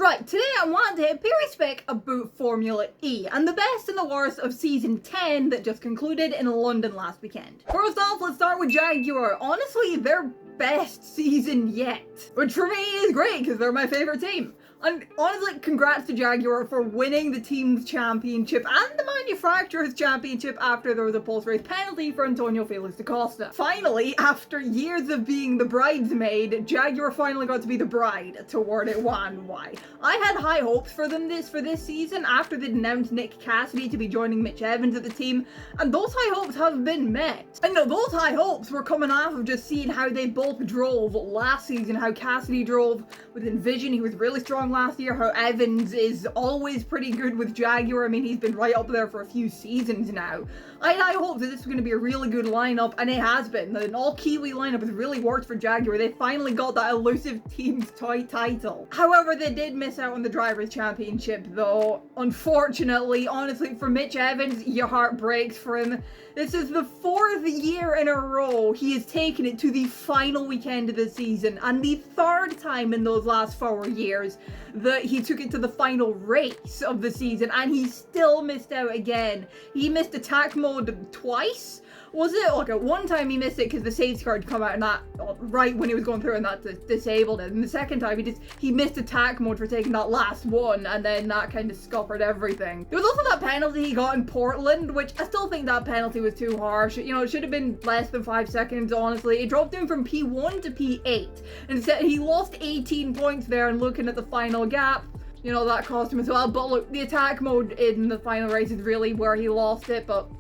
Right, today I want to pay respect about Formula E and the best and the worst of season 10 that just concluded in London last weekend. First off, let's start with Jaguar. Honestly, their best season yet. Which for me is great because they're my favourite team. And honestly, congrats to Jaguar for winning the team's championship and the manufacturer's championship after there was a post-race penalty for Antonio Felix da Costa. Finally, after years of being the bridesmaid, Jaguar finally got to be the bride toward it and why. I had high hopes for them for this season after they'd announced Nick Cassidy to be joining Mitch Evans at the team, and those high hopes have been met. And no, those high hopes were coming off of just seeing how they both drove last season, how Cassidy drove with Envision, he was really strong last year, how Evans is always pretty good with Jaguar. I mean, he's been right up there for a few seasons now. I had high hopes that this was going to be a really good lineup, and it has been. An all-Kiwi lineup has really worked for Jaguar. They finally got that elusive team's toy title. However, they did miss out on the Drivers' Championship, though. Unfortunately, honestly, for Mitch Evans, your heart breaks for him. This is the 4th year in a row he has taken it to the final weekend of the season, and the 3rd time in those last 4 years that he took it to the final race of the season, and he still missed out again. He missed attack mode twice. Was it? Like, at one time he missed it because the safety card come out and that right when he was going through and that disabled it. And the second time he missed attack mode for taking that last one, and then that kind of scuppered everything. There was also that penalty he got in Portland, which I still think that penalty was too harsh. You know, it should have been less than 5 seconds, honestly. It dropped him from P1 to P8. And instead he lost 18 points there, and looking at the final gap, you know, that cost him as well. But look, the attack mode in the final race is really where he lost it, but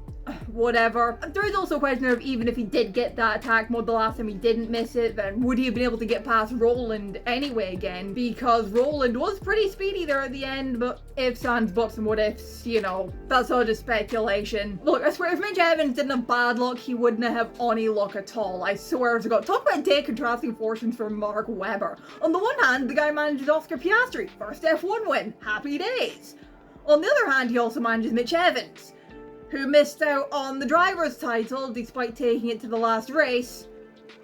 whatever. There is also a question of, even if he did get that attack mode the last time he didn't miss it, then would he have been able to get past Roland anyway again? Because Roland was pretty speedy there at the end, but ifs, ands, buts, and what ifs, you know, that's all just speculation. Look, I swear, if Mitch Evans didn't have bad luck, he wouldn't have any luck at all. I swear to God. Talk about day contrasting fortunes for Mark Webber. On the one hand, the guy manages Oscar Piastri, first F1 win, happy days. On the other hand, he also manages Mitch Evans, who missed out on the driver's title despite taking it to the last race.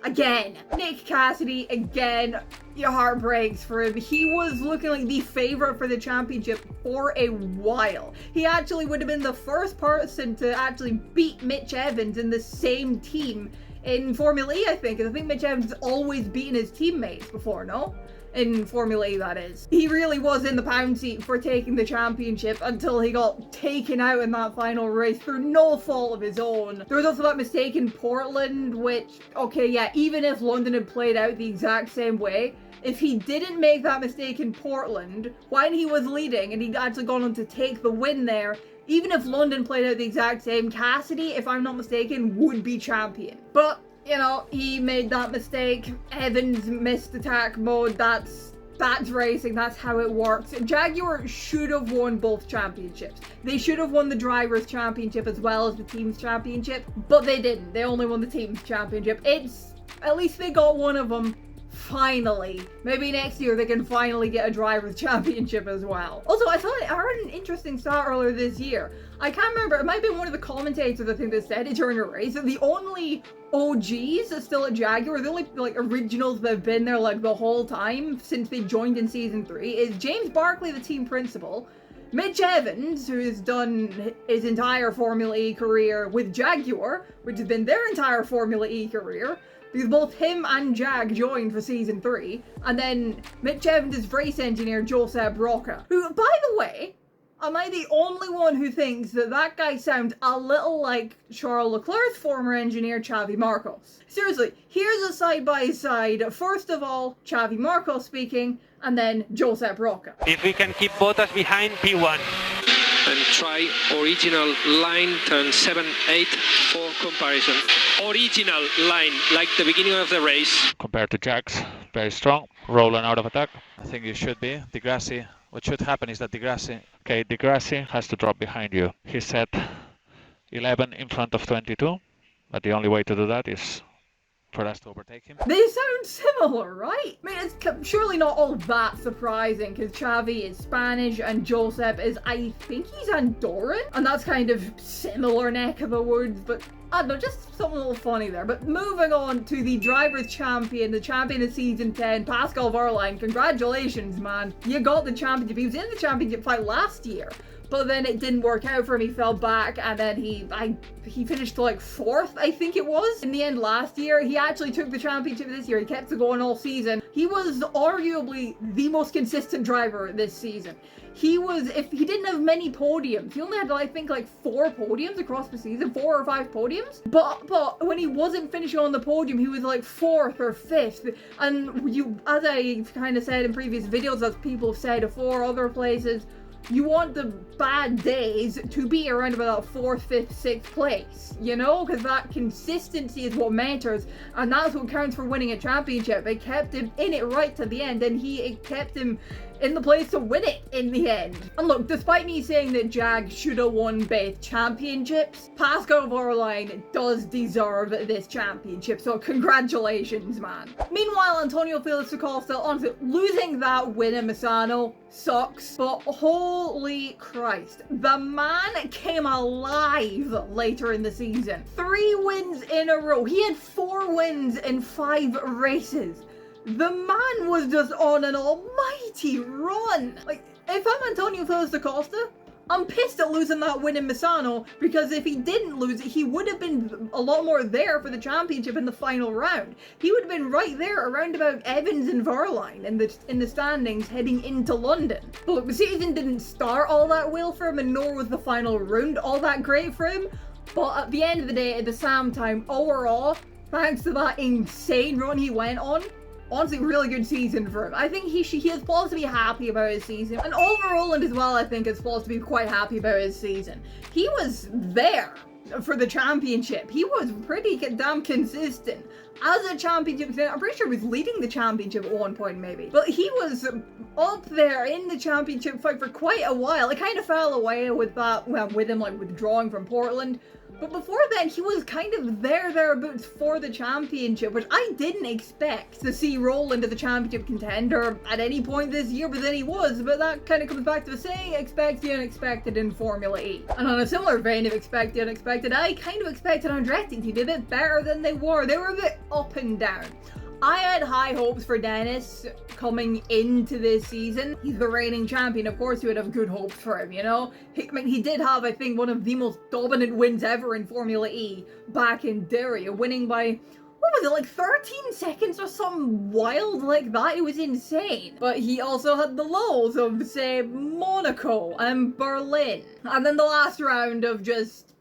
Again. Nick Cassidy, again, your heart breaks for him. He was looking like the favourite for the championship for a while. He actually would have been the first person to actually beat Mitch Evans in the same team in Formula E, I think. I think Mitch Evans has always beaten his teammates before, no? In Formula E, that is. He really was in the pound seat for taking the championship until he got taken out in that final race through no fault of his own. There was also that mistake in Portland, which, okay, yeah, even if London had played out the exact same way, if he didn't make that mistake in Portland when he was leading and he'd actually gone on to take the win there, even if London played out the exact same, Cassidy, if I'm not mistaken, would be champion. But you know, he made that mistake. Evans missed attack mode. That's racing. That's how it works. Jaguar should have won both championships. They should have won the Drivers' Championship as well as the Team's Championship, but they didn't. They only won the Team's Championship. At least they got one of them. Finally. Maybe next year they can finally get a Drivers' Championship as well. Also, I heard an interesting stat earlier this year. I can't remember, it might have been one of the commentators I think that said it during a race, that the only OGs are still at Jaguar, the only like originals that have been there like the whole time since they joined in season 3 is James Barkley, the team principal, Mitch Evans, who has done his entire Formula E career with Jaguar, which has been their entire Formula E career, because both him and Jag joined for season 3, and then Mitch Evans' race engineer, Josep Roca, who, by the way, am I the only one who thinks that that guy sounds a little like Charles Leclerc's former engineer, Xavi Marcos? Seriously, here's a side-by-side. First of all, Xavi Marcos speaking, and then Josep Roca. If we can keep Bottas behind P1. And try original line, turn 7-8 for comparison. Original line, like the beginning of the race. Compared to Jags, very strong, rolling out of attack. I think you should be. Di Grassi, what should happen is that Di Grassi has to drop behind you. He set 11 in front of 22, but the only way to do that is for us to overtake him. They sound similar, right? I mean, it's surely not all that surprising, because Xavi is Spanish and Josep is, I think he's Andorran, and that's kind of similar neck of the woods, but I don't know, just something a little funny there. But moving on to the Drivers' Champion, the champion of Season 10, Pascal Wehrlein. Congratulations, man. You got the championship. He was in the championship fight last year, but then it didn't work out for him. He fell back, and then he finished like 4th, I think it was, in the end last year. He actually took the championship this year. He kept it going all season. He was arguably the most consistent driver this season. If he didn't have many podiums, he only had, I think, like 4 podiums across the season, 4 or 5 podiums. But when he wasn't finishing on the podium, he was like 4th or 5th. And as I kind of said in previous videos, as people have said before, other places, you want the bad days to be around about that 4th, 5th, 6th place, you know? Because that consistency is what matters, and that's what counts for winning a championship. It kept him in it right to the end, and it kept him in the place to win it in the end. And look, despite me saying that Jag should have won both championships, Pascal Wehrlein does deserve this championship, so congratulations, man. Meanwhile, Antonio Felix da Costa, honestly, losing that win in Misano sucks, but holy Christ, the man came alive later in the season. 3 wins in a row. He had 4 wins in 5 races. The man was just on an almighty run. Like, if I'm Antonio Felix da Costa, I'm pissed at losing that win in Misano, because if he didn't lose it, he would have been a lot more there for the championship in the final round. He would have been right there around about Evans and Wehrlein in the standings heading into London. But look, the season didn't start all that well for him, and nor was the final round all that great for him. But at the end of the day, at the same time, overall, thanks to that insane run he went on, honestly, really good season for him. I think he is supposed to be happy about his season. And overall, and as well, I think is supposed to be quite happy about his season. He was there for the championship. He was pretty damn consistent. As a championship, I'm pretty sure he was leading the championship at one point, maybe. But he was up there in the championship fight for quite a while. It kind of fell away with that, well, with him like withdrawing from Portland. But before then, he was kind of thereabouts for the championship, which I didn't expect to see roll into the championship contender at any point this year, but then he was. But that kind of comes back to the saying, expect the unexpected in Formula E. And on a similar vein of expect the unexpected, I kind of expected Andretti to do a bit better than they were. They were a bit up and down. I had high hopes for Dennis coming into this season. He's the reigning champion. Of course, you would have good hopes for him, you know? He did have, I think, one of the most dominant wins ever in Formula E back in Diriyah, winning by, what was it, like 13 seconds or something wild like that? It was insane. But he also had the lows of, say, Monaco and Berlin. And then the last round of just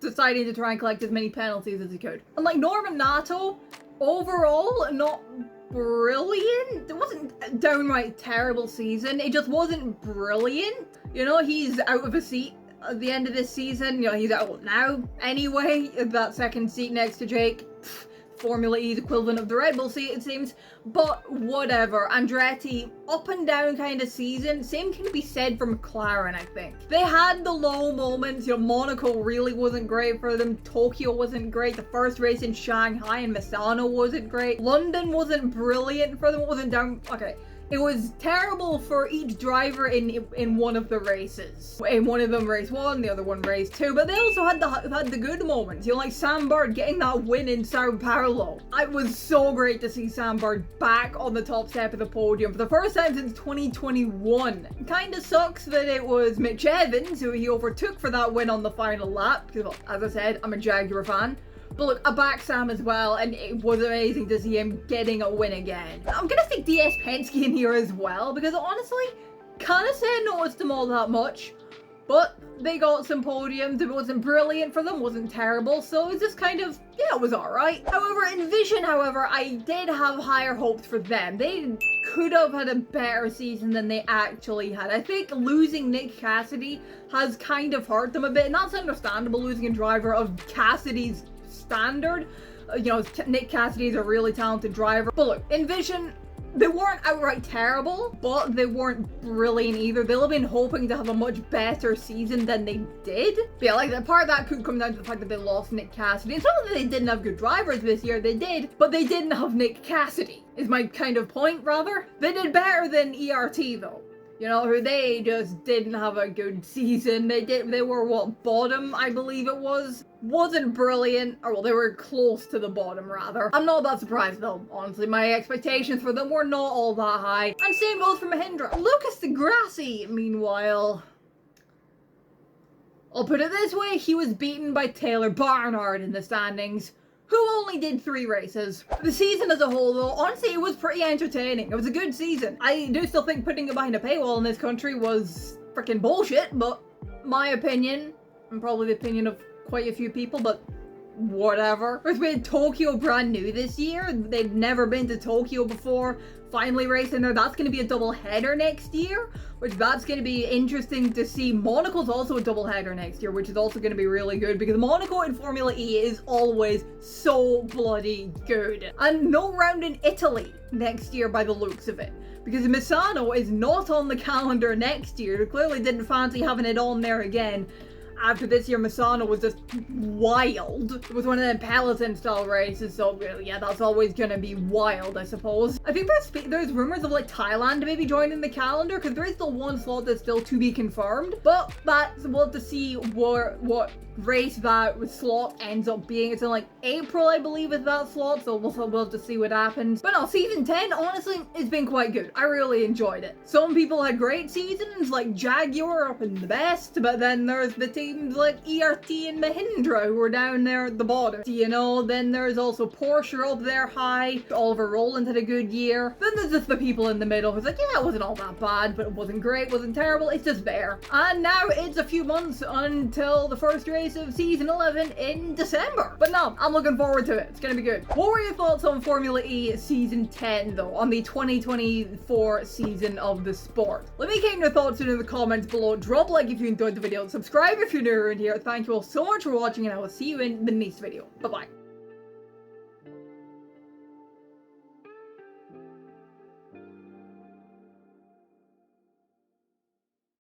deciding to try and collect as many penalties as he could. And like Norman Nato, overall, not brilliant. It wasn't a downright terrible season. It just wasn't brilliant. You know, he's out of a seat at the end of this season. You know, he's out now anyway. That second seat next to Jake. Formula E's equivalent of the Red Bull seat, it seems. But whatever. Andretti, up and down kind of season. Same can be said for McLaren, I think. They had the low moments. You know, Monaco really wasn't great for them. Tokyo wasn't great. The first race in Shanghai and Misano wasn't great. London wasn't brilliant for them. It wasn't down. Okay. It was terrible for each driver in one of the races. In one of them, race 1, the other one, race 2. But they also had the good moments. You know, like Sam Bird getting that win in Sao Paulo. It was so great to see Sam Bird back on the top step of the podium for the first time since 2021. Kind of sucks that it was Mitch Evans who he overtook for that win on the final lap. Because, well, as I said, I'm a Jaguar fan. But look, I back Sam as well, and it was amazing to see him getting a win again. I'm gonna stick DS Penske in here as well, because honestly, can't say I noticed them all that much. But they got some podiums. It wasn't brilliant for them, wasn't terrible, so it was just kind of, yeah, it was alright. However, in Vision, I did have higher hopes for them. They could have had a better season than they actually had. I think losing Nick Cassidy has kind of hurt them a bit, and that's understandable, losing a driver of Cassidy's standard. You know, Nick Cassidy is a really talented driver. But look, in Vision, they weren't outright terrible, but they weren't brilliant either. They'll have been hoping to have a much better season than they did. But yeah, like, the part of that could come down to the fact that they lost Nick Cassidy. It's not that they didn't have good drivers this year, they did, but they didn't have Nick Cassidy, is my kind of point, rather. They did better than ERT, though. You know, who they just didn't have a good season. They were what, bottom, I believe it was. Wasn't brilliant, or well, they were close to the bottom rather. I'm not that surprised though, honestly. My expectations for them were not all that high. And same goes for Mahindra. Lucas di Grassi, meanwhile, I'll put it this way, he was beaten by Taylor Barnard in the standings, who only did 3 races. The season as a whole though, honestly, it was pretty entertaining. It was a good season. I do still think putting it behind a paywall in this country was freaking bullshit, but my opinion, and probably the opinion of quite a few people, but whatever. With Tokyo brand new this year, they've never been to Tokyo before, finally racing there. That's going to be a double header next year, which that's going to be interesting to see. Monaco's also a double header next year, which is also going to be really good because Monaco in Formula E is always so bloody good. And no round in Italy next year by the looks of it, because Misano is not on the calendar next year. They clearly didn't fancy having it on there again. After this year, Misano was just wild with one of them Peloton style races, so yeah, that's always gonna be wild, I suppose. I think there's rumors of like Thailand maybe joining the calendar, because there is still one slot that's still to be confirmed, but we'll have to see what race that slot ends up being. It's in like April, I believe, is that slot, so we'll have to see what happens. But no, season 10, honestly, it's been quite good. I really enjoyed it. Some people had great seasons, like Jaguar up in the best, but then there's the teams like ERT and Mahindra who were down there at the bottom. You know, then there's also Porsche up there high. Oliver Rowland had a good year. Then there's just the people in the middle who's like, yeah, it wasn't all that bad, but it wasn't great, wasn't terrible, it's just there. And now it's a few months until the first race of season 11 in December. But no, I'm looking forward to it. It's gonna be good. What were your thoughts on Formula E season 10 though, on the 2024 season of the sport? Let me get your thoughts in the comments below. Drop a like if you enjoyed the video, subscribe if you're new around here. Thank you all so much for watching, and I will see you in the next video. Bye bye.